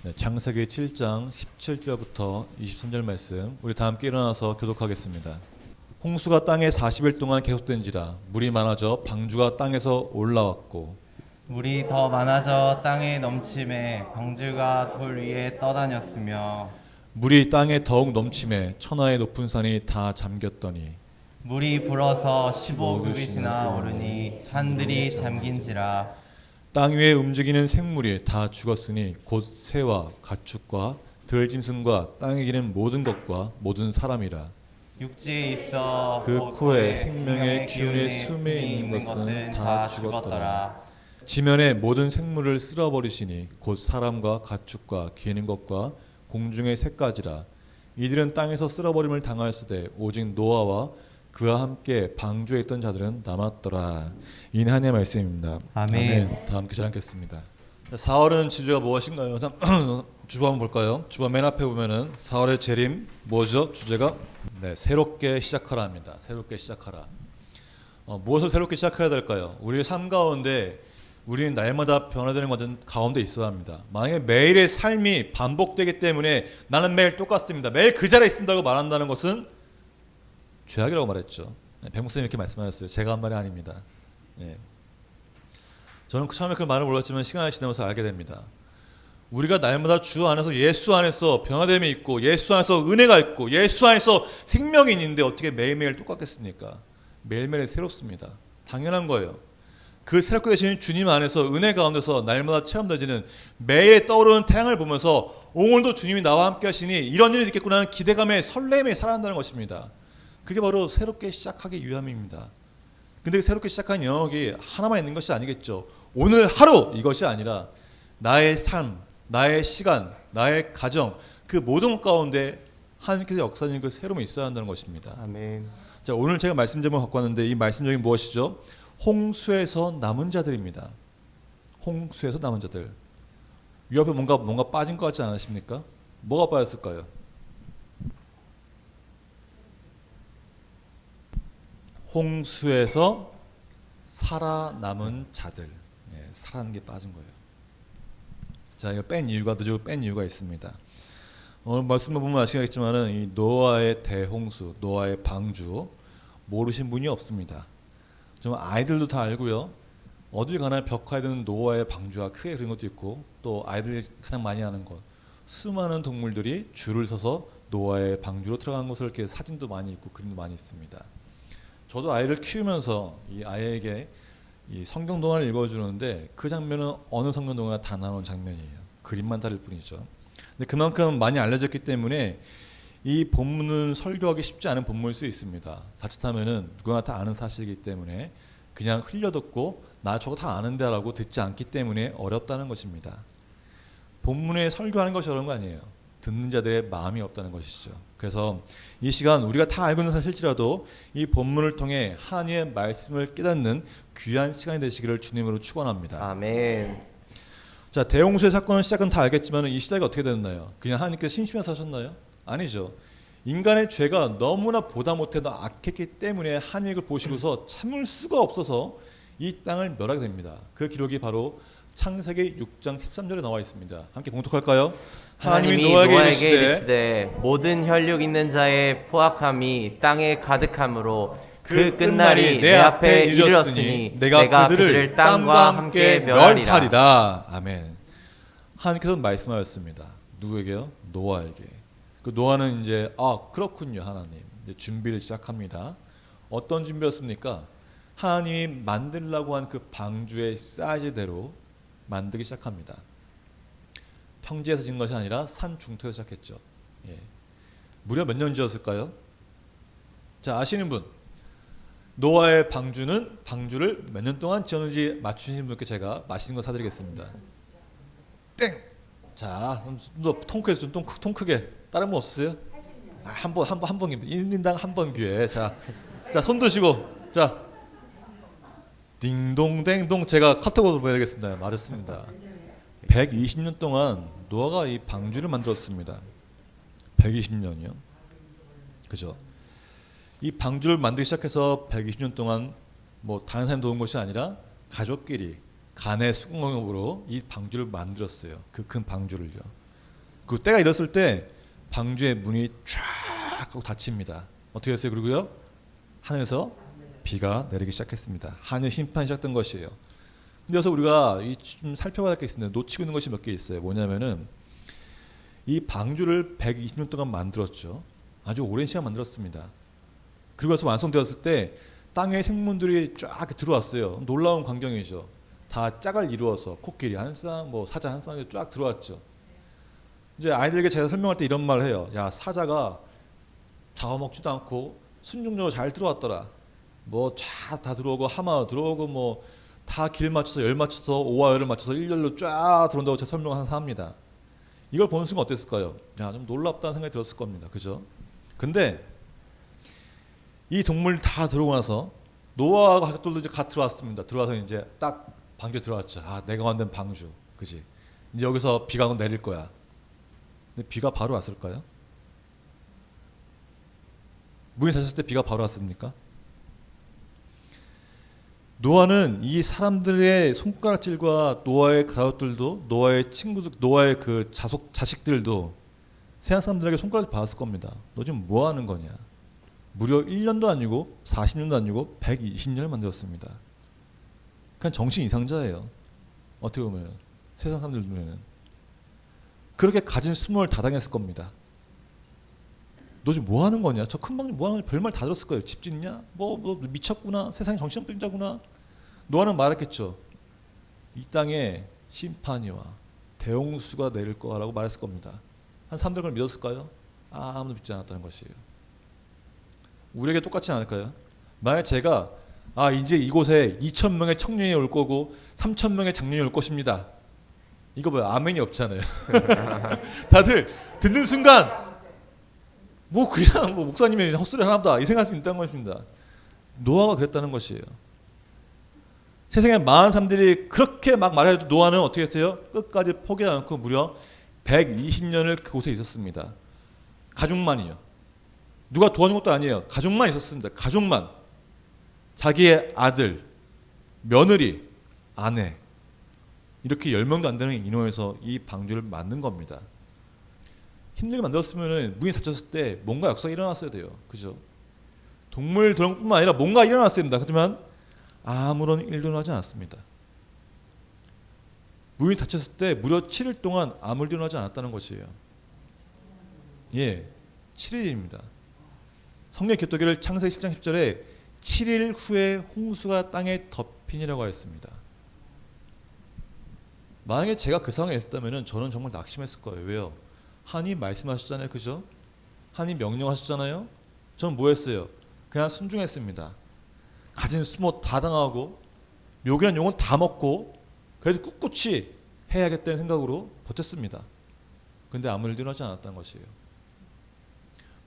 네, 창세기 7장 17절부터 23절 말씀 우리 다 함께 일어나서 교독하겠습니다. 홍수가 땅에 40일 동안 계속된지라 물이 많아져 방주가 땅에서 올라왔고 물이 더 많아져 땅에 넘침에 방주가 돌 위에 떠다녔으며 물이 땅에 더욱 넘침에 천하의 높은 산이 다 잠겼더니 물이 불어서 15규빗이나 오르니 산들이 잠긴지라. 땅 위에 움직이는 생물이 다 죽었으니 곧 새와 가축과 들짐승과 땅에 기는 모든 것과 모든 사람이라. 육지에 있어 그 곧 코에 생명의 기운의 숨에 있는 것은 다 죽었더라. 지면의 모든 생물을 쓸어버리시니 곧 사람과 가축과 기는 것과 공중의 새까지라. 이들은 땅에서 쓸어버림을 당하였으되 오직 노아와 그와 함께 방주에 있던 자들은 남았더라. 이는 하나님의 말씀입니다. 아멘. 다 함께 잘 읽겠습니다. 4월은 주제가 무엇인가요? 주보 한번 볼까요? 주보 맨 앞에 보면은 4월의 재림 뭐죠? 주제가 새롭게 시작하라입니다. 새롭게 시작하라. 무엇을 새롭게 시작해야 될까요? 우리의 삶 가운데 우리는 날마다 변화되는 것은 가운데 있어야 합니다. 만약에 매일의 삶이 반복되기 때문에 나는 매일 똑같습니다. 매일 그 자리에 있습니다고 말한다는 것은 죄악이라고 말했죠. 백목사님 이렇게 말씀하셨어요. 제가 한 말이 아닙니다. 저는 처음에 그 말을 몰랐지만 시간이 지나면서 알게 됩니다. 우리가 날마다 주 안에서 예수 안에서 변화됨이 있고 예수 안에서 은혜가 있고 예수 안에서 생명이 있는데 어떻게 매일매일 똑같겠습니까? 매일매일 새롭습니다. 당연한 거예요. 그 새롭게 되시는 주님 안에서 은혜 가운데서 날마다 체험되지는 매일 떠오르는 태양을 보면서 오늘도 주님이 나와 함께 하시니 이런 일이 있겠구나 하는 기대감에 설렘에 살아간다는 것입니다. 그게 바로 새롭게 시작하기 위함입니다. 근데 새롭게 시작한 영역이 하나만 있는 것이 아니겠죠. 오늘 하루 이것이 아니라 나의 삶, 나의 시간, 나의 가정 그 모든 것 가운데 하나님께서 역사하는 그 새로움이 있어야 한다는 것입니다. 아멘. 자, 오늘 제가 말씀 제목 갖고 왔는데 이 말씀 제목이 무엇이죠? 홍수에서 남은 자들입니다. 홍수에서 남은 자들. 이 앞에 뭔가 빠진 것 같지 않으십니까? 뭐가 빠졌을까요? 홍수에서 살아남은 자들. 살아남은 게 빠진 거예요. 자, 이거 뺀 이유가 있습니다. 오늘 말씀을 보면 아시겠지만은 이 노아의 대홍수, 노아의 방주 모르신 분이 없습니다. 좀 아이들도 다 알고요. 어딜 가나 벽화에 드는 노아의 방주가 크게 그린 것도 있고 또 아이들이 가장 많이 아는 것 수많은 동물들이 줄을 서서 노아의 방주로 들어간 것을 이렇게 사진도 많이 있고 그림도 많이 있습니다. 저도 아이를 키우면서 이 아이에게 이 성경 동화를 읽어주는데 그 장면은 어느 성경 동화가 다 나오는 장면이에요. 그림만 다를 뿐이죠. 근데 그만큼 많이 알려졌기 때문에 이 본문은 설교하기 쉽지 않은 본문일 수 있습니다. 자칫하면은 누구나 다 아는 사실이기 때문에 그냥 흘려듣고 나 저거 다 아는데 라고 듣지 않기 때문에 어렵다는 것입니다. 본문에 설교하는 것이 어려운 거 아니에요. 듣는 자들의 마음이 없다는 것이죠. 그래서 이 시간 우리가 다 알고 있는 사실일지라도 이 본문을 통해 하나님의 말씀을 깨닫는 귀한 시간이 되시기를 주님으로 축원합니다. 아멘. 자, 대홍수의 사건의 시작은 다 알겠지만 이 시작이 어떻게 됐나요? 그냥 하나님께서 심심해서 하셨나요? 아니죠. 인간의 죄가 너무나 보다 못해도 악했기 때문에 하나님이 그걸 보시고서 참을 수가 없어서 이 땅을 멸하게 됩니다. 그 기록이 바로 창세기 6장 13절에 나와 있습니다. 함께 봉독할까요? 하나님이 노아에게 이르시되 모든 혈육 있는 자의 포악함이 땅에 가득함으로 그 끝날이 내 앞에 이르렀으니 내가 그들을 땅과 함께 멸하리라. 아멘. 하나님께서 말씀하셨습니다. 누구에게요? 노아에게. 그 노아는 이제 그렇군요 하나님. 이제 준비를 시작합니다. 어떤 준비였습니까? 하나님이 만들라고 한 그 방주의 사이즈대로 만들기 시작합니다. 평지에서 지은 것이 아니라 산 중턱에서 시작했죠. 무려 몇 년 지었을까요? 자, 아시는 분. 노아의 방주를 몇 년 동안 지었는지 맞추신 분께 제가 맛있는 거 사드리겠습니다. 땡! 자, 통 크게 통 크게. 다른 분 없으세요? 한 번입니다. 1인당 한 번 기회. 자, 손 드시고. 자, 딩동댕동 제가 카톡으로 보내드리겠습니다. 맞았습니다. 120년 동안 노아가 이 방주를 만들었습니다. 120년이요. 그죠? 이 방주를 만들기 시작해서 120년 동안 뭐 다른 사람이 도운 것이 아니라 가족끼리 간의 수공업으로 이 방주를 만들었어요. 그 큰 방주를요. 그 때가 이랬을 때 방주의 문이 쫙 하고 닫힙니다. 어떻게 했어요? 그리고요 하늘에서 비가 내리기 시작했습니다. 하늘 심판이 시작된 것이에요. 근데 여기서 우리가 좀 살펴봐야 할 게 있습니다. 놓치고 있는 것이 몇 개 있어요. 뭐냐면은 이 방주를 120년 동안 만들었죠. 아주 오랜 시간 만들었습니다. 그리고 나서 완성되었을 때 땅에 생물들이 쫙 들어왔어요. 놀라운 광경이죠. 다 짝을 이루어서 코끼리 한 쌍, 뭐 사자 한 쌍이 쫙 들어왔죠. 이제 아이들에게 제가 설명할 때 이런 말을 해요. 야, 사자가 잡아먹지도 않고 순종적으로 잘 들어왔더라. 뭐 다 들어오고 하마 들어오고 뭐 다 길 맞춰서 열 맞춰서 오와 열을 맞춰서 일렬로 쫙 들어온다고 제가 설명을 항상 합니다. 이걸 보는 순간 어땠을까요? 야, 좀 놀랍다는 생각이 들었을 겁니다. 그죠? 근데 이 동물 다 들어오고 나서 노아와 가족들도 이제 갓 들어왔습니다. 들어와서 이제 딱 방주에 들어왔죠. 아, 내가 만든 방주, 그지? 이제 여기서 비가 내릴 거야. 근데 비가 바로 왔을까요? 문이 닫혔을 때 비가 바로 왔습니까? 노아는 이 사람들의 손가락질과 노아의 가족들도, 노아의 친구들, 노아의 그 자식들도 세상 사람들에게 손가락을 받았을 겁니다. 너 지금 뭐 하는 거냐? 무려 1년도 아니고 40년도 아니고 120년을 만들었습니다. 그냥 정신 이상자예요. 어떻게 보면 세상 사람들 눈에는. 그렇게 가진 수모를 다 당했을 겁니다. 너 지금 뭐 하는 거냐? 저 큰 방주 뭐 하는 거냐? 별말 다 들었을 거예요. 집 짓냐? 뭐 미쳤구나. 세상에 정신없는 자구나. 노아는 말했겠죠. 이 땅에 심판이 와. 대홍수가 내릴 거라고 말했을 겁니다. 한 사람들 그걸 믿었을까요? 아무도 믿지 않았다는 것이에요. 우리에게 똑같지 않을까요? 만약 제가 이제 이곳에 2,000명의 청년이 올 거고 3,000명의 장년이 올 것입니다. 이거 뭐야? 아멘이 없잖아요. 다들 듣는 순간 뭐 그냥 뭐 목사님이 헛소리 하나보다 이 생각할 수 있다는 것입니다. 노아가 그랬다는 것이에요. 세상에 많은 사람들이 그렇게 막 말해도 노아는 어떻게 했어요? 끝까지 포기하지 않고 무려 120년을 그곳에 있었습니다. 가족만이요. 누가 도와준 것도 아니에요. 가족만 있었습니다. 가족만. 자기의 아들, 며느리, 아내 이렇게 10명도 안 되는 인원에서 이 방주를 만든 겁니다. 힘들게 만들었으면 문이 닫혔을 때 뭔가 역사가 일어났어야 돼요. 그죠? 동물 드럼뿐만 아니라 뭔가 일어났어야 됩니다. 하지만 아무런 일도 일어나지 않았습니다. 문이 닫혔을 때 무려 7일 동안 아무 일도 일어나지 않았다는 것이에요. 예, 7일입니다. 성경 기독교를 창세기 10장 10절에 7일 후에 홍수가 땅에 덮이니라고 했습니다. 만약에 제가 그 상황에 있었다면 저는 정말 낙심했을 거예요. 왜요? 하나님 말씀하셨잖아요. 그죠? 하나님 명령하셨잖아요. 저는 뭐 했어요? 그냥 순종했습니다. 가진 수모 다 당하고 욕이란 욕은 다 먹고 그래도 꿋꿋이 해야겠다는 생각으로 버텼습니다. 그런데 아무 일도 일어나지 않았다는 것이에요.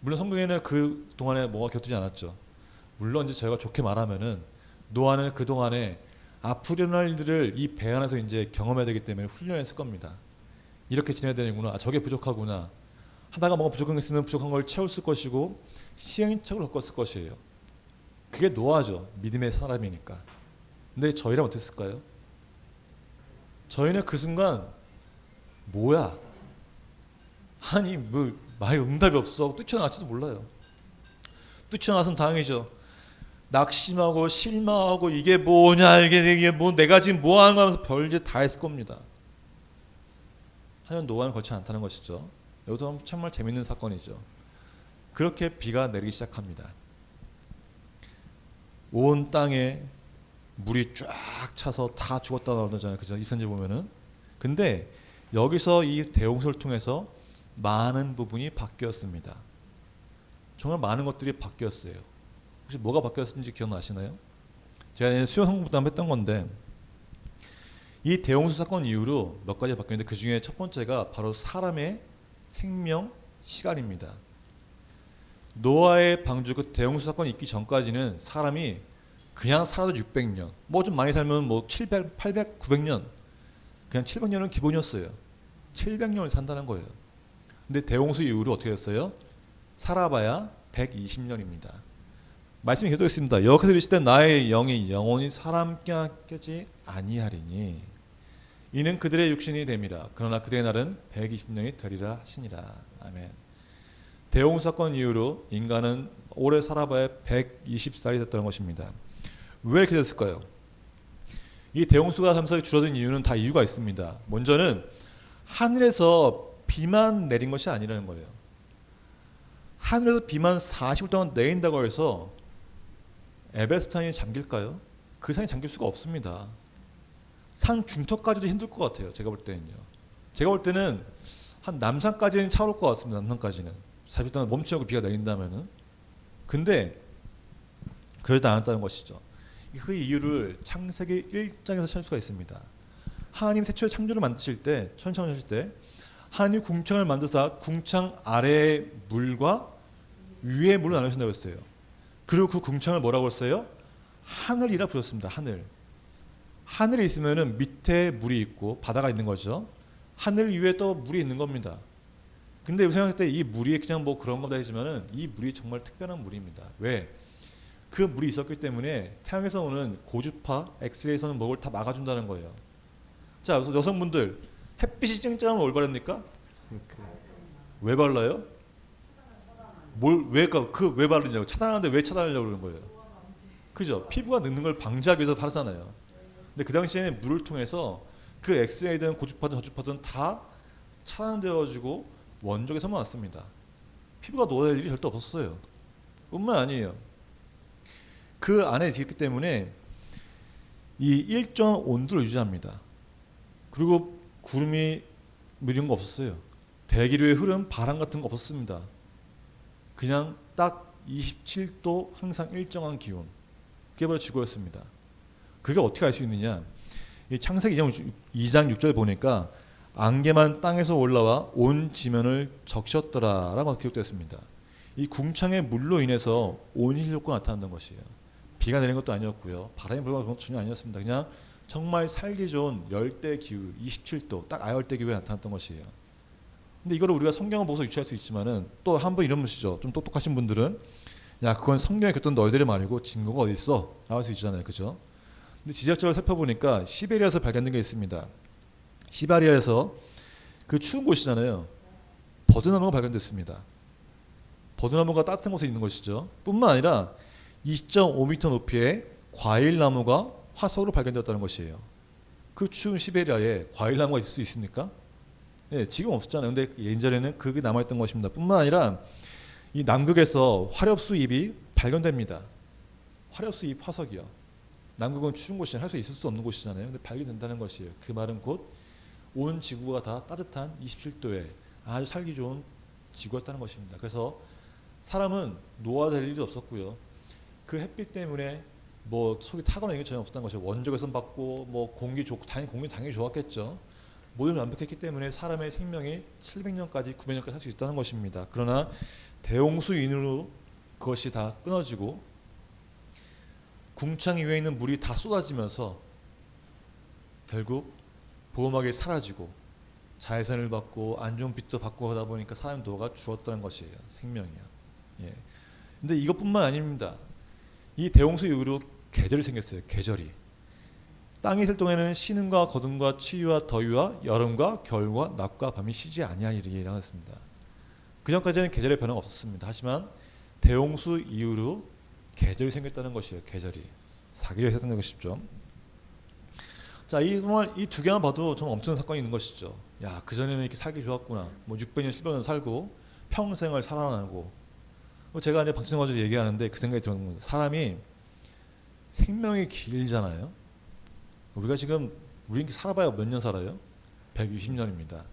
물론 성경에는 그 동안에 뭐가 곁들지 않았죠. 물론 이제 저희가 좋게 말하면은 노아는 그 동안에 앞으로 일어날 일들을 이 배 안에서 이제 경험해야 되기 때문에 훈련했을 겁니다. 이렇게 지내야 되는구나. 저게 부족하구나. 하다가 뭐가 부족한 게 있으면 부족한 걸 채웠을 것이고 시행착오를 겪었을 것이에요. 그게 노아죠. 믿음의 사람이니까. 근데 저희라면 어땠을까요? 저희는 그 순간 뭐야? 아니 뭐 말에 응답이 없어. 뛰쳐나갈지도 몰라요. 뛰쳐나갔으면 다행이죠. 낙심하고 실망하고 이게 뭐냐 이게 뭐 내가 지금 뭐 하는 거 하면서 별짓 다 했을 겁니다. 하지만 노아는 그렇지 않다는 것이죠. 여기서 정말 재밌는 사건이죠. 그렇게 비가 내리기 시작합니다. 온 땅에 물이 쫙 차서 다 죽었다 나오잖아요. 그죠? 이선지 보면은. 근데 여기서 이 대홍수를 통해서 많은 부분이 바뀌었습니다. 정말 많은 것들이 바뀌었어요. 혹시 뭐가 바뀌었는지 기억나시나요? 제가 수요 성공부터 한번 했던 건데 이 대홍수 사건 이후로 몇 가지 바뀌었는데 그 중에 첫 번째가 바로 사람의 생명 시간입니다. 노아의 방주 그 대홍수 사건이 있기 전까지는 사람이 그냥 살아도 600년, 뭐 좀 많이 살면 뭐 700, 800, 900년, 그냥 700년은 기본이었어요. 700년을 산다는 거예요. 근데 대홍수 이후로 어떻게 됐어요? 살아봐야 120년입니다. 말씀이 계속 있습니다. 여호와께서 이르시되 나의 영이 영원히 사람께 깨지 아니하리니 이는 그들의 육신이 됨이라. 그러나 그들의 날은 120년이 되리라 하시니라. 아멘. 대홍수 사건 이후로 인간은 오래 살아봐야 120살이 됐다는 것입니다. 왜 이렇게 됐을까요? 이 대홍수가 하면서 줄어든 이유는 다 이유가 있습니다. 먼저는 하늘에서 비만 내린 것이 아니라는 거예요. 하늘에서 비만 40일 동안 내린다고 해서 에베레스트 산이 잠길까요? 그 산이 잠길 수가 없습니다. 산 중턱까지도 힘들 것 같아요. 제가 볼 때는요. 제가 볼 때는 한 남산까지는 차오를 것 같습니다. 남산까지는 40일 동안 멈추지 않고 비가 내린다면은. 근데 그러지 않았다는 것이죠. 그 이유를 창세기 1장에서 찾을 수가 있습니다. 하나님 태초에 창조를 만드실 때, 천창하실 때 하나님 궁창을 만드사 궁창 아래의 물과 위의 물을 나누신다고 했어요. 그리고 그 궁창을 뭐라고 했어요? 하늘이라 부르셨습니다. 하늘. 하늘에 있으면은 밑에 물이 있고 바다가 있는 거죠. 하늘 위에 또 물이 있는 겁니다. 근데 생각할 때 이 물이 그냥 뭐 그런 거다 했지만은 이 물이 정말 특별한 물입니다. 왜? 그 물이 있었기 때문에 태양에서 오는 고주파, 엑스레이에서는 뭐를 다 막아준다는 거예요. 자, 그래서 여성분들 햇빛이 쨍쨍하면 뭘 바릅니까? 왜 발라요? 왜 바르냐고. 차단하는데 왜 차단하려고 그러는 거예요? 그죠? 피부가 늙는 걸 방지하기 위해서 바르잖아요. 근데 그 당시에는 물을 통해서 그 엑스레이든 고주파든 저주파든 다 차단되어지고 원적에서만 왔습니다. 피부가 노화될 일이 절대 없었어요. 뿐만 아니에요. 그 안에 있기 때문에 이 일정한 온도를 유지합니다. 그리고 구름이 이런 거 없었어요. 대기류의 흐름, 바람 같은 거 없었습니다. 그냥 딱 27도 항상 일정한 기온. 그게 바로 지구였습니다. 그게 어떻게 알 수 있느냐? 이 창세기 2장 6절 보니까 안개만 땅에서 올라와 온 지면을 적셨더라라고 기록되었습니다. 이 궁창의 물로 인해서 온실 효과가 나타난다는 것이에요. 비가 내린 것도 아니었고요. 바람이 불어간 것도 전혀 아니었습니다. 그냥 정말 살기 좋은 열대 기후 27도 딱 아열대 기후에 나타났던 것이에요. 근데 이거를 우리가 성경을 보고서 유추할 수 있지만은 또 한 번 이런 분이시죠. 좀 똑똑하신 분들은 야 그건 성경에 겼던 너희들이 말이고 증거가 어디 있어? 라고 할 수 있잖아요. 그죠? 근데 지적적으로 살펴보니까 시베리아에서 발견된 게 있습니다. 시베리아에서 그 추운 곳이잖아요. 버드나무가 발견됐습니다. 버드나무가 따뜻한 곳에 있는 것이죠. 뿐만 아니라 2.5m 높이의 과일나무가 화석으로 발견되었다는 것이에요. 그 추운 시베리아에 과일나무가 있을 수 있습니까? 네, 지금 없었잖아요. 근데 예전에는 그게 남아있던 것입니다. 뿐만 아니라 이 남극에서 화렵수 잎이 발견됩니다. 화렵수 잎 화석이요. 남극은 추운 곳이잖아요. 할 수 있을 수 없는 곳이잖아요. 근데 발견된다는 것이에요. 그 말은 곧 온 지구가 다 따뜻한 27도에 아주 살기 좋은 지구였다는 것입니다. 그래서 사람은 노화될 일이 없었고요. 그 햇빛 때문에 뭐 속이 타거나 이게 전혀 없었다는 것이에요. 원적외선 받고 뭐 공기 좋고 공기 당연히 좋았겠죠. 모든 완벽했기 때문에 사람의 생명이 700년까지 900년까지 살 수 있다는 것입니다. 그러나 대홍수 인후로 그것이 다 끊어지고 궁창 위에 있는 물이 다 쏟아지면서 결국 보호막이 사라지고 자외선을 받고 안 좋은 빛도 받고 하다 보니까 사람 노화가 줄었다는 것이에요. 생명이요. 예. 근데 이것뿐만 아닙니다. 이 대홍수 이후로 계절이 생겼어요. 계절이. 땅이 있을 동안에는 신음과 거둠과 추위와 더위와 여름과 겨울과 낮과 밤이 쉬지 아니하리라고 했습니다. 그 전까지는 계절의 변화가 없었습니다. 하지만 대홍수 이후로 계절이 생겼다는 것이에요. 계절이. 사계절이 생겼다는 것이죠. 자, 이 두 개만 봐도 좀 엄청난 사건이 있는 것이죠. 야, 그전에는 이렇게 살기 좋았구나. 뭐 600년, 700년 살고 평생을 살아나고. 제가 이제 방송에서 얘기하는데 그 생각이 드는 겁니다. 사람이 생명이 길잖아요. 우리가 지금 우리 살아봐야 몇 년 살아요? 120년입니다.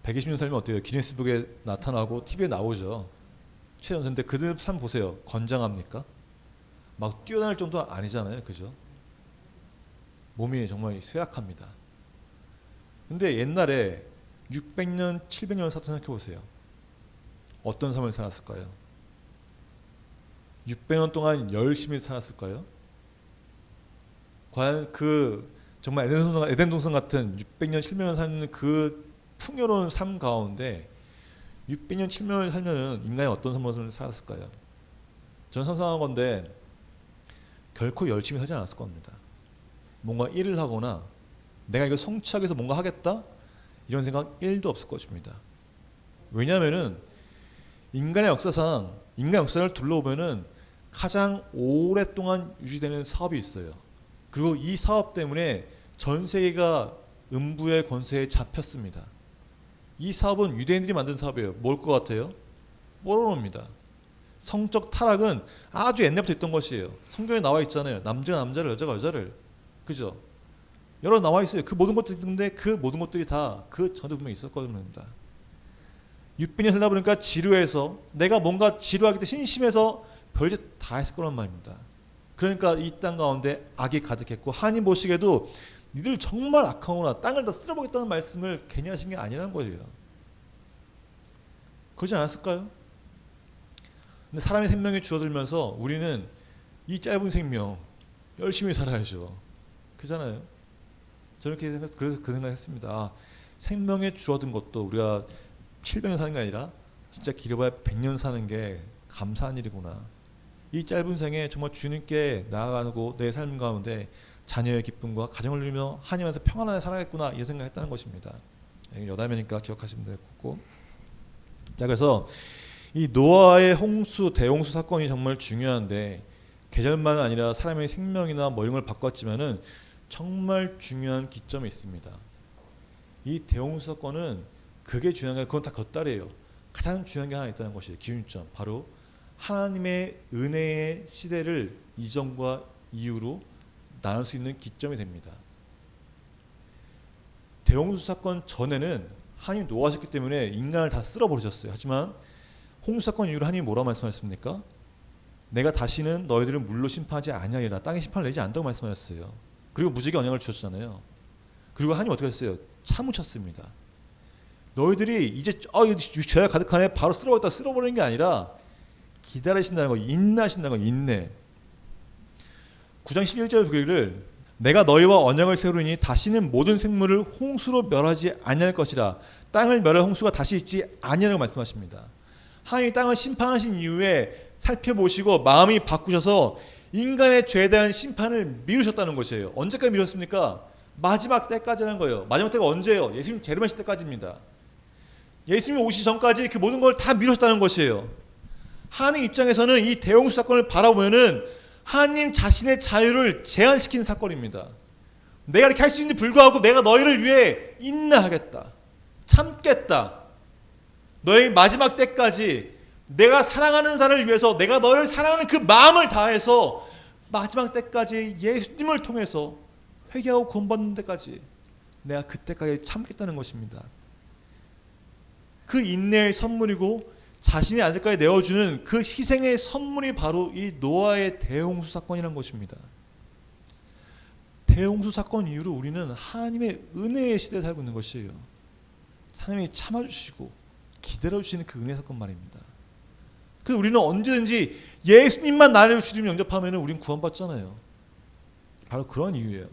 120년 살면 어때요? 기네스북에 나타나고 TV에 나오죠. 최연소인데 그들 삶 보세요. 건장합니까? 막 뛰어날 정도 아니잖아요. 그죠? 몸이 정말 쇠약합니다. 근데 옛날에 600년, 700년 살았다 생각해 보세요. 어떤 삶을 살았을까요? 600년 동안 열심히 살았을까요? 과연 그 정말 에덴 동산 같은 600년, 700년 사는 그 풍요로운 삶 가운데 600년, 700년 살면은 인간이 어떤 삶을 살았을까요? 저는 상상한 건데 결코 열심히 하지 않았을 겁니다. 뭔가 일을 하거나 내가 이거 성취하기 위해서 뭔가 하겠다? 이런 생각 1도 없을 것입니다. 왜냐하면은 인간의 역사상 인간 역사를 둘러보면은 가장 오랫동안 유지되는 사업이 있어요. 그리고 이 사업 때문에 전 세계가 음부의 권세에 잡혔습니다. 이 사업은 유대인들이 만든 사업이에요. 뭘 것 같아요? 모르노입니다. 성적 타락은 아주 옛날부터 있던 것이에요. 성경에 나와 있잖아요. 남자가 남자를, 여자가 여자를. 그죠? 여러 나와 있어요. 그 모든 것들이 있는데 그 모든 것들이 다 그 전에 분명히 있었거든요. 600년 살다 보니까 지루해서 내가 뭔가 지루하기 때문에 심심해서 별짓 다 했을 거란 말입니다. 그러니까 이 땅 가운데 악이 가득했고 하나님 보시기에도 니들 정말 악하구나, 땅을 다 쓸어보겠다는 말씀을 괜히 하신 게 아니라는 거예요. 그러지 않았을까요? 근데 사람의 생명이 줄어들면서 우리는 이 짧은 생명 열심히 살아야죠. 그잖아요. 저는 그래서 그 생각했습니다. 아, 생명에 줄어든 것도 우리가 700년 사는 게 아니라 진짜 길어봐야 100년 사는 게 감사한 일이구나. 이 짧은 생에 정말 주님께 나아가고 내 삶 가운데 자녀의 기쁨과 가정을 누리며 하나님 안에서 평안하게 살아야겠구나 이 생각했다는 것입니다. 여담이니까 기억하시면 되겠고. 자, 그래서 이 노아의 홍수 대홍수 사건이 정말 중요한데 계절만 아니라 사람의 생명이나 뭐 이런 걸 바꿨지만은 정말 중요한 기점이 있습니다. 이 대홍수 사건은 그게 중요한 게 그건 다 겉달이에요. 가장 중요한 게 하나 있다는 것이에요. 기준점. 바로 하나님의 은혜의 시대를 이전과 이후로 나눌 수 있는 기점이 됩니다. 대홍수 사건 전에는 하나님 노하셨기 때문에 인간을 다 쓸어버리셨어요. 하지만 홍수 사건 이후로 하나님이 뭐라고 말씀하셨습니까? 내가 다시는 너희들을 물로 심판하지 아니하리라. 땅에 심판을 내지 않는다고 말씀하셨어요. 그리고 무지개 언약을 주셨잖아요. 그리고 하나님 어떻게 했어요? 참으셨습니다. 너희들이 이제 죄가 가득하네 바로 쓸어버렸다 쓸어버리는 게 아니라 기다리신다는 거, 인내하신다는 거, 인내. 9장 11절 보기를 내가 너희와 언약을 세우리니 다시는 모든 생물을 홍수로 멸하지 아니할 것이라. 땅을 멸할 홍수가 다시 있지 아니하라고 말씀하십니다. 하나님이 땅을 심판하신 이후에 살펴보시고 마음이 바꾸셔서 인간의 죄에 대한 심판을 미루셨다는 것이에요. 언제까지 미뤘습니까? 마지막 때까지라는 거예요. 마지막 때가 언제예요? 예수님 재림하실 때까지입니다. 예수님이 오시기 전까지 그 모든 걸 다 미루셨다는 것이에요. 하나님 입장에서는 이 대홍수 사건을 바라보면은 하나님 자신의 자유를 제한시킨 사건입니다. 내가 이렇게 할 수 있는데 불구하고 내가 너희를 위해 인내하겠다. 참겠다. 너희 마지막 때까지 내가 사랑하는 사람을 위해서 내가 너를 사랑하는 그 마음을 다해서 마지막 때까지 예수님을 통해서 회개하고 구원받는 데까지 내가 그때까지 참겠다는 것입니다. 그 인내의 선물이고 자신의 아들까지 내어주는 그 희생의 선물이 바로 이 노아의 대홍수 사건이라는 것입니다. 대홍수 사건 이후로 우리는 하나님의 은혜의 시대에 살고 있는 것이에요. 하나님이 참아주시고 기다려주시는 그 은혜 사건 말입니다. 그래서 우리는 언제든지 예수님만 나를 주님 영접하면 우린 구원받잖아요. 바로 그런 이유예요.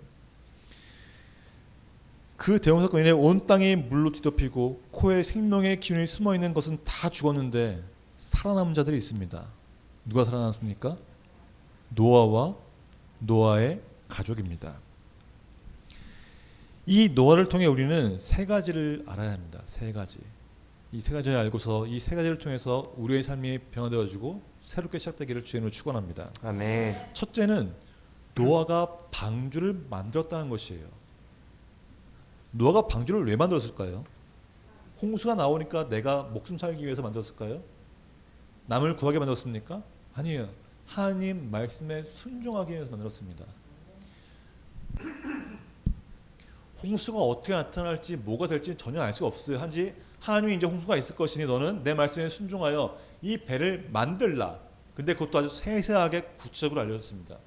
그 대홍수 사건으로 인해 온 땅이 물로 뒤덮이고 코에 생명의 기운이 숨어있는 것은 다 죽었는데 살아남은 자들이 있습니다. 누가 살아남습니까? 노아와 노아의 가족입니다. 이 노아를 통해 우리는 세 가지를 알아야 합니다. 세 가지. 이 세 가지를 알고서 이 세 가지를 통해서 우리의 삶이 변화되어지고 새롭게 시작되기를 주님으로 축원합니다. 아멘. 첫째는 노아가 방주를 만들었다는 것이에요. 노아가 방주를 왜 만들었을까요? 홍수가 나오니까 내가 목숨 살기 위해서 만들었을까요? 남을 구하게 만들었습니까? 아니에요. 하나님 말씀에 순종하기 위해서 만들었습니다. 홍수가 어떻게 나타날지 뭐가 될지 전혀 알 수가 없어요. 한지 하나님이 이제 홍수가 있을 것이니 너는 내 말씀에 순종하여 이 배를 만들라. 근데 그것도 아주 세세하게 구체적으로 알려줬습니다.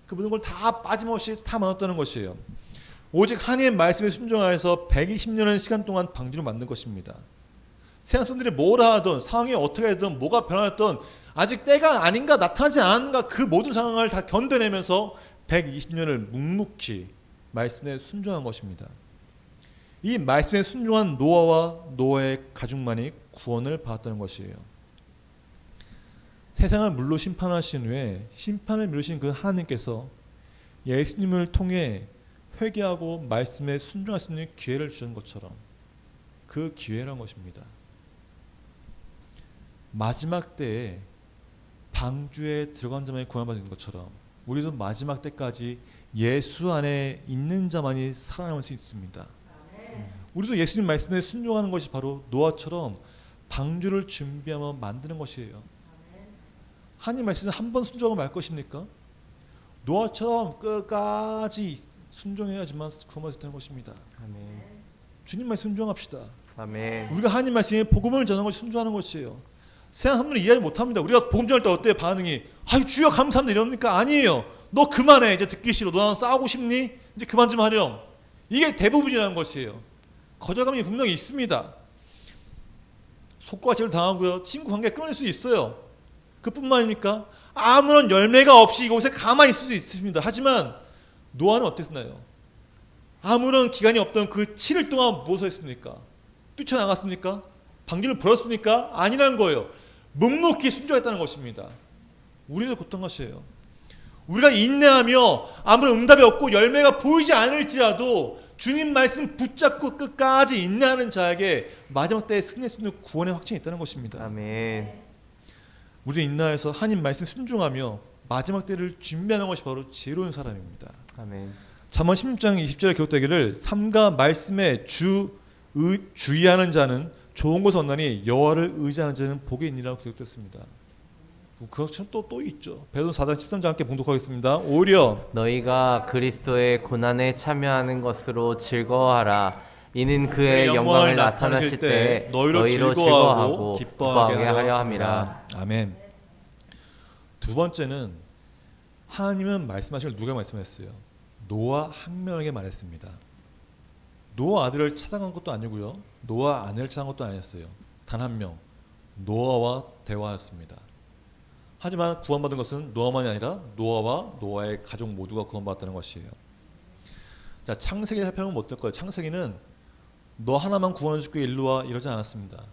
그 모든 걸 다 빠짐없이 다 만들었다는 것이에요. 오직 하나님의 말씀에 순종하여서 120년의 시간 동안 방주를 만든 것입니다. 세상 사람들이 뭐라 하든 상황이 어떻게 되든 뭐가 변하든 아직 때가 아닌가 나타나지 않은가 그 모든 상황을 다 견뎌내면서 120년을 묵묵히 말씀에 순종한 것입니다. 이 말씀에 순종한 노아와 노아의 가족만이 구원을 받았다는 것이에요. 세상을 물로 심판하신 후에 심판을 미루신 그 하나님께서 예수님을 통해 회개하고 말씀에 순종할 수 있는 기회를 주는 것처럼 그 기회란 것입니다. 마지막 때에 방주에 들어간 자만이 구원받는 것처럼 우리도 마지막 때까지 예수 안에 있는 자만이 살아남을 수 있습니다. 우리도 예수님 말씀에 순종하는 것이 바로 노아처럼 방주를 준비하며 만드는 것이에요. 하나님 말씀에 한 번 순종하고 말 것입니까? 노아처럼 끝까지 순종해야지만 구원받을 수 있다는 것입니다. 아멘. 주님 말씀 순종합시다. 아멘. 우리가 하나님 말씀에 복음을 전하는 것이 순종하는 것이에요. 세상 사람들은 이해하지 못합니다. 우리가 복음 전할 때 어때요? 반응이 아유 주여 감사합니다 이럽니까? 아니에요. 너 그만해. 이제 듣기 싫어. 너 나랑 싸우고 싶니? 이제 그만 좀 하렴. 이게 대부분이라는 것이에요. 거절감이 분명히 있습니다. 속과죄를 당하고요. 친구 관계 끊을 수 있어요. 그뿐만 아닙니까? 아무런 열매가 없이 이곳에 가만히 있을 수 있습니다. 하지만 노아는 어땠나요? 아무런 기간이 없던 그 7일 동안 무엇을 했습니까? 뛰쳐나갔습니까? 방귀를 불었습니까? 아니라는 거예요. 묵묵히 순종했다는 것입니다. 우리도 그랬던 것이에요. 우리가 인내하며 아무런 응답이 없고 열매가 보이지 않을지라도 주님 말씀 붙잡고 끝까지 인내하는 자에게 마지막 때에 승리할 수 있는 구원의 확신이 있다는 것입니다. 아멘. 우리 인내해서 하나님 말씀 순종하며 마지막 때를 준비하는 것이 바로 지혜로운 사람입니다. 아멘. 잠언 16장 20절에 기록되기를 삼가 말씀에 주의하는 자는 좋은 것을 얻나니 여호와를 의지하는 자는 복이 있니라고 기록되었습니다. 그것처럼 또 있죠. 베드로서 4장 13장 함께 봉독하겠습니다. 오히려 너희가 그리스도의 고난에 참여하는 것으로 즐거워하라. 이는 그의 영광을 나타나실 때 너희로 즐거워하고 기뻐하게 하려 함이라. 아멘. 두 번째는 하나님은 말씀하신 걸 누가 말씀했어요? 노아 한 명에게 말했습니다. 노아 아들을 찾아간 것도 아니고요. 노아 아내를 찾아간 것도 아니었어요. 단 한 명, 노아와 대화였습니다. 하지만 구원받은 것은 노아만이 아니라 노아와 노아의 가족 모두가 구원받았다는 것이에요. 자, 창세기를 살펴보면 어떨 거예요? 창세기는 너 하나만 구원해 줄게 일로 와 이러지 않았습니다.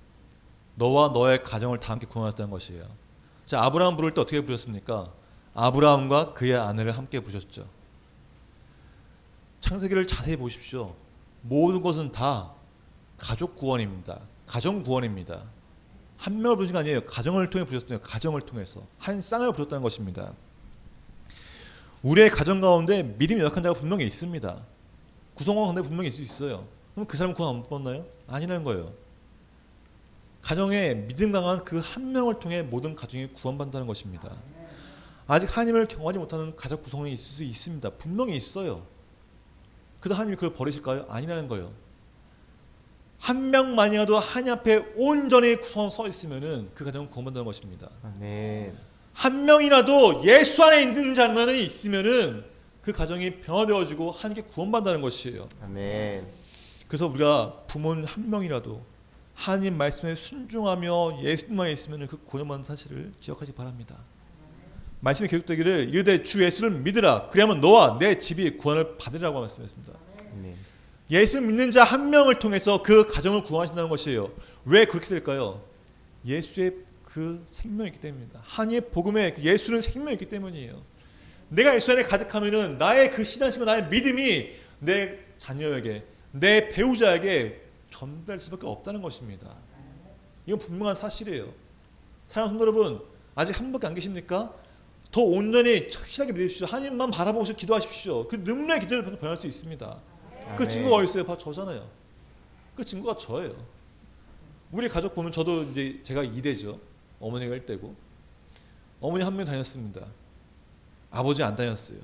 너와 너의 가정을 다 함께 구원했다는 것이에요. 자, 아브라함 부를 때 어떻게 부르셨습니까? 아브라함과 그의 아내를 함께 부르셨죠. 창세기를 자세히 보십시오. 모든 것은 다 가족 구원입니다. 가정 구원입니다. 한 명을 부르신 게 아니에요. 가정을 통해 부르셨어요. 가정을 통해서 한 쌍을 부르셨다는 것입니다. 우리의 가정 가운데 믿음이 연약한 자가 분명히 있습니다. 구성원 가운데 분명히 있을 수 있어요. 그럼 그 사람 구원 안 받나요? 아니라는 거예요. 가정에 믿음 강한 그 한 명을 통해 모든 가정이 구원받는다는 것입니다. 아직 하나님을 경험하지 못하는 가족 구성원이 있을 수 있습니다. 분명히 있어요. 그래도 하나님이 그걸 버리실까요? 아니라는 거예요. 한 명만이라도 하나님 앞에 온전히 서 있으면은 그 가정은 구원받는 것입니다. 아멘. 한 명이라도 예수 안에 있는 자만이 있으면은 그 가정이 변화되어지고 하나님께 구원받는다는 것이에요. 아멘. 그래서 우리가 부모는 한 명이라도 하나님 말씀에 순종하며 예수님만 있으면은 그 구원받는 사실을 기억하기 바랍니다. 말씀에 기록되기를 이르되 주 예수를 믿으라. 그리하면 너와 내 집이 구원을 받으리라고 말씀했습니다. 아멘. 예수를 믿는 자 한 명을 통해서 그 가정을 구원하신다는 것이에요. 왜 그렇게 될까요? 예수의 그 생명이 있기 때문입니다. 하나님의 복음에 그 예수는 생명이 있기 때문이에요. 내가 예수 안에 가득하면은 나의 그 신앙심과 나의 믿음이 내 자녀에게, 내 배우자에게 전달 수밖에 없다는 것입니다. 이건 분명한 사실이에요. 사랑하는 성도 여러분, 아직 한 분밖에 안 계십니까? 더 온전히 확실하게 믿으십시오. 하나님만 바라보고 기도하십시오. 그 능력의 기도를 변할 수 있습니다. 그 친구가 어디 있어요? 바로 저잖아요. 그 친구가 저예요. 우리 가족 보면 저도 이제 제가 2대죠. 어머니가 1대고 어머니 한 명 다녔습니다. 아버지 안 다녔어요.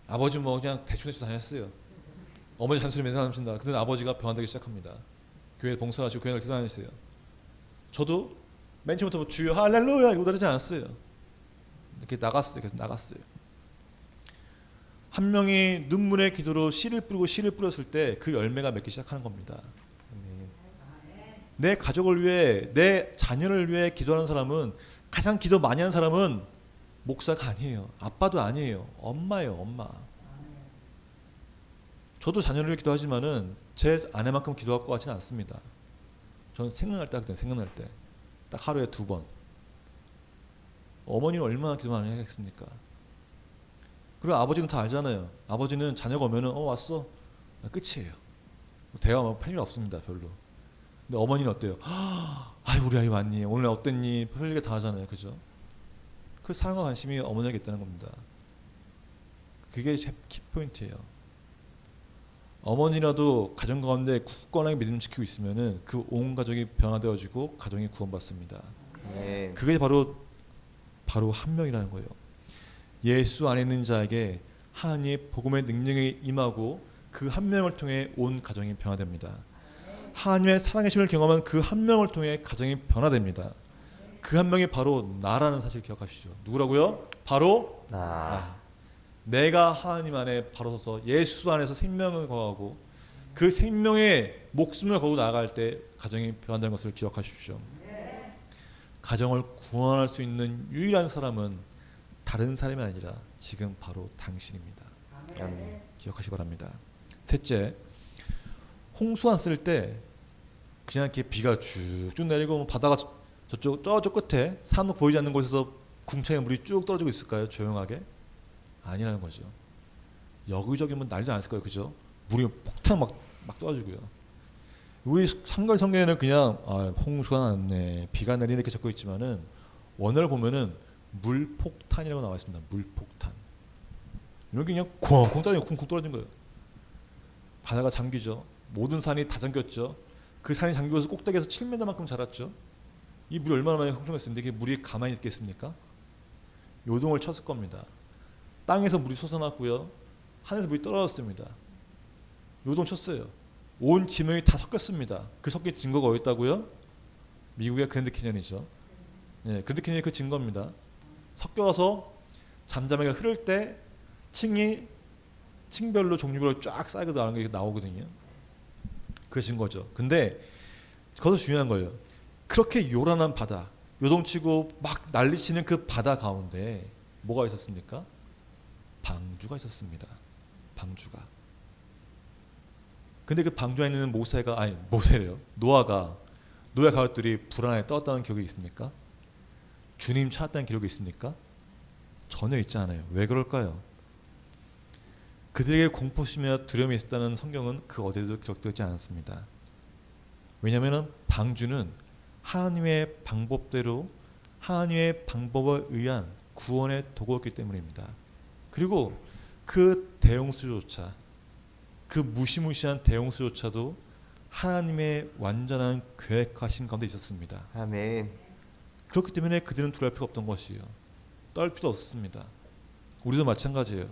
아버지 뭐 그냥 대충 다녔어요. 어머니 잔소리 맨날 하신다. 그래서 아버지가 변화되기 시작합니다. 교회 봉사하시고 교회 기도 다니세요. 저도 맨 처음부터 주여 할렐루야 이러고 다니지 않았어요. 이렇게 나갔어요. 계속 나갔어요. 한 명이 눈물의 기도로 씨를 뿌렸을 때 그 열매가 맺기 시작하는 겁니다. 내 가족을 위해, 내 자녀를 위해 기도하는 사람은, 가장 기도 많이 하는 사람은 목사가 아니에요. 아빠도 아니에요. 엄마예요. 엄마. 저도 자녀를 위해 기도하지만은 제 아내만큼 기도할 것 같지는 않습니다. 저는 생각날 때 하거든요. 생각날 때. 딱 하루에 2번. 어머니는 얼마나 기도 많이 하겠습니까? 그리고 아버지는 다 알잖아요. 아버지는 자녀가 오면은 왔어. 끝이에요. 대화 뭐 할 일 없습니다. 별로. 근데 어머니는 어때요? 아이 우리 아이 왔니? 오늘 어땠니? 별 얘기 다 하잖아요. 그죠? 그 사랑과 관심이 어머니에게 있다는 겁니다. 그게 키포인트예요. 어머니라도 가정 가운데 굳건하게 믿음 지키고 있으면은 그 온 가족이 변화되어지고 가정이 구원받습니다. 네. 그게 바로 한 명이라는 거예요. 예수 안에 있는 자에게 하나님의 복음의 능력이 임하고 그 한 명을 통해 온 가정이 변화됩니다. 하나님의 살아계심을 경험한 그 한 명을 통해 가정이 변화됩니다. 그 한 명이 바로 나라는 사실 기억하시죠. 누구라고요? 바로 나. 내가 하나님 안에 바로 서서 예수 안에서 생명을 거하고 그 생명의 목숨을 걸고 나아갈 때 가정이 변화되는 것을 기억하십시오. 가정을 구원할 수 있는 유일한 사람은 다른 사람이 아니라 지금 바로 당신입니다. 아멘. 기억하시기 바랍니다. 셋째, 홍수 왔을 때 그냥 이렇게 비가 쭉쭉 내리고 바다가 저쪽 끝에 산도 보이지 않는 곳에서 궁창에 물이 쭉 떨어지고 있을까요? 조용하게? 아니라는 거죠. 여기저기 뭐 난리도 안 했을 거예요. 그죠? 물이 폭탄 막 떨어지고요. 우리 한글 성경에는 그냥 홍수가 났네, 비가 내리네 이렇게 적혀 있지만은 원어를 보면은 물폭탄이라고 나와 있습니다. 물폭탄. 이렇게 그냥 쿵쿵 떨어지고 쿵쿵 떨어진 거예요. 바다가 잠기죠. 모든 산이 다 잠겼죠. 그 산이 잠기고서 꼭대기에서 7m만큼 자랐죠. 이 물이 얼마나 많이 홍수했는데 이게 물이 가만히 있겠습니까? 요동을 쳤을 겁니다. 땅에서 물이 솟아났고요. 하늘에서 물이 떨어졌습니다. 요동 쳤어요. 온 지명이 다 섞였습니다. 그 섞인 증거가 어디 있다고요? 미국의 그랜드 캐년이죠. 그랜드 캐년이 그 증거입니다. 섞여서 잠잠하게 흐를 때 층별로 종류별로 쫙 쌓이고 나오는 게 나오거든요. 그 증거죠. 근데 거기서 중요한 거예요. 그렇게 요란한 바다, 요동치고 막 난리치는 그 바다 가운데 뭐가 있었습니까? 방주가 있었습니다. 방주가. 근데 그 방주에 있는 모세래요. 노아 가족들이 불안에 떴다는 기록이 있습니까? 주님 찾았다는 기록이 있습니까? 전혀 있지 않아요. 왜 그럴까요? 그들에게 공포심이나 두려움이 있었다는 성경은 그 어디에도 기록되지 않았습니다. 왜냐하면 방주는 하나님의 방법대로 하나님의 방법에 의한 구원의 도구였기 때문입니다. 그리고 그 대홍수조차, 그 무시무시한 대홍수조차도 하나님의 완전한 계획하신 가운데 있었습니다. 아멘. 그렇기 때문에 그들은 두려울 필요 없던 것이에요. 떨 필요 없습니다. 우리도 마찬가지예요.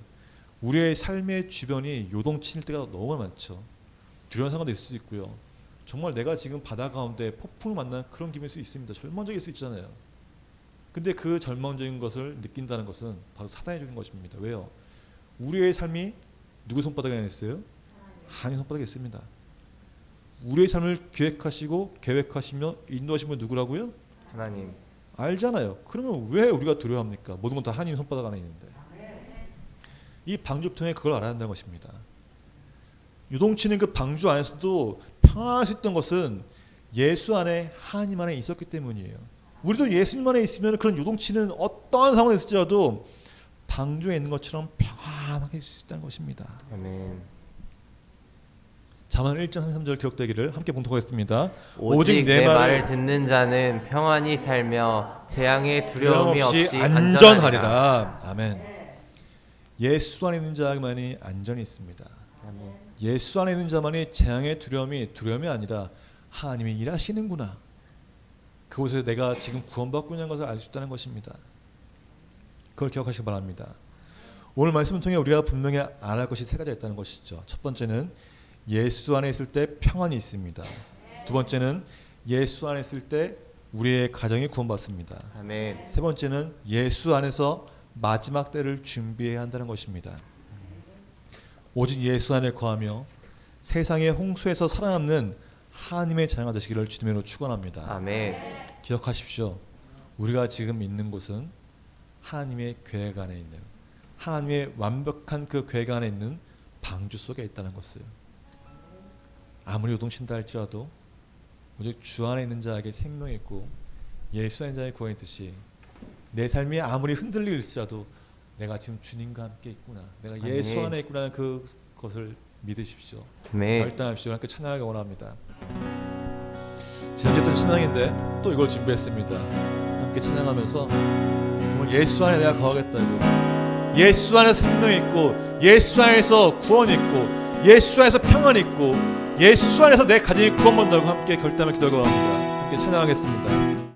우리의 삶의 주변이 요동칠 때가 너무 많죠. 두려운 상황도 있을 수 있고요. 정말 내가 지금 바다 가운데 폭풍을 만난 그런 기분일 수 있습니다. 절망적일 수 있잖아요. 근데 그 절망적인 것을 느낀다는 것은 바로 사단이 주는 것입니다. 왜요? 우리의 삶이 누구 손바닥에 있어요? 하나님 손바닥에 있습니다. 우리의 삶을 기획하시고 계획하시며 인도하신 분 누구라고요? 하나님. 알잖아요. 그러면 왜 우리가 두려워합니까? 모든 건 다 하나님 손바닥 안에 있는데. 이 방주 통해 그걸 알아야 한다는 것입니다. 요동치는 그 방주 안에서도 평안할 수 있던 것은 예수 안에 하나님 안에 있었기 때문이에요. 우리도 예수님 안에 있으면 그런 요동치는 어떠한 상황이 있을지라도 방주에 있는 것처럼 평안하게 있을 수 있다는 것입니다. 아멘. 잠언 1장 33절 기록되기를 함께 봉독하겠습니다. 오직 내 말을 듣는 자는 평안히 살며 재앙의 두려움이 없이 안전하리라. 아멘. 예수 안에 있는 자만이 안전이 있습니다. 아멘. 예수 안에 있는 자만이 재앙의 두려움이 아니라 하나님이 일하시는구나. 그곳에서 내가 지금 구원받고 있는 것을 알 수 있다는 것입니다. 그걸 기억하시기 바랍니다. 오늘 말씀을 통해 우리가 분명히 알아야 할 것이 세 가지가 있다는 것이죠. 첫 번째는 예수 안에 있을 때 평안이 있습니다. 두 번째는 예수 안에 있을 때 우리의 가정이 구원받습니다. 아멘. 세 번째는 예수 안에서 마지막 때를 준비해야 한다는 것입니다. 오직 예수 안에 거하며 세상의 홍수에서 살아남는 하나님의 자녀가 되시기를 주님으로 축원합니다. 아멘. 기억하십시오. 우리가 지금 있는 곳은 하나님의 계획 안에 있는, 하나님의 완벽한 그 계획 안에 있는 방주 속에 있다는 것을. 아무리 요동친다 할지라도 오직 주 안에 있는 자에게 생명이 있고 예수 안에 자의 구원이 있듯이 내 삶이 아무리 흔들릴지라도 내가 지금 주님과 함께 있구나. 내가 아멘. 예수 안에 있구나는 그것을 믿으십시오. 아멘. 결단하십시오. 함께 찬양하기 원합니다. 지난주에 했던 찬양인데 또 이걸 준비했습니다. 함께 찬양하면서 정말 예수 안에 내가 거하겠다고, 예수 안에 생명이 있고, 예수 안에서 구원이 있고, 예수 안에서 평안이 있고, 예수 안에서 내 가정이 구원받는다고 함께 결단을 기도하기 원합니다. 함께 찬양하겠습니다.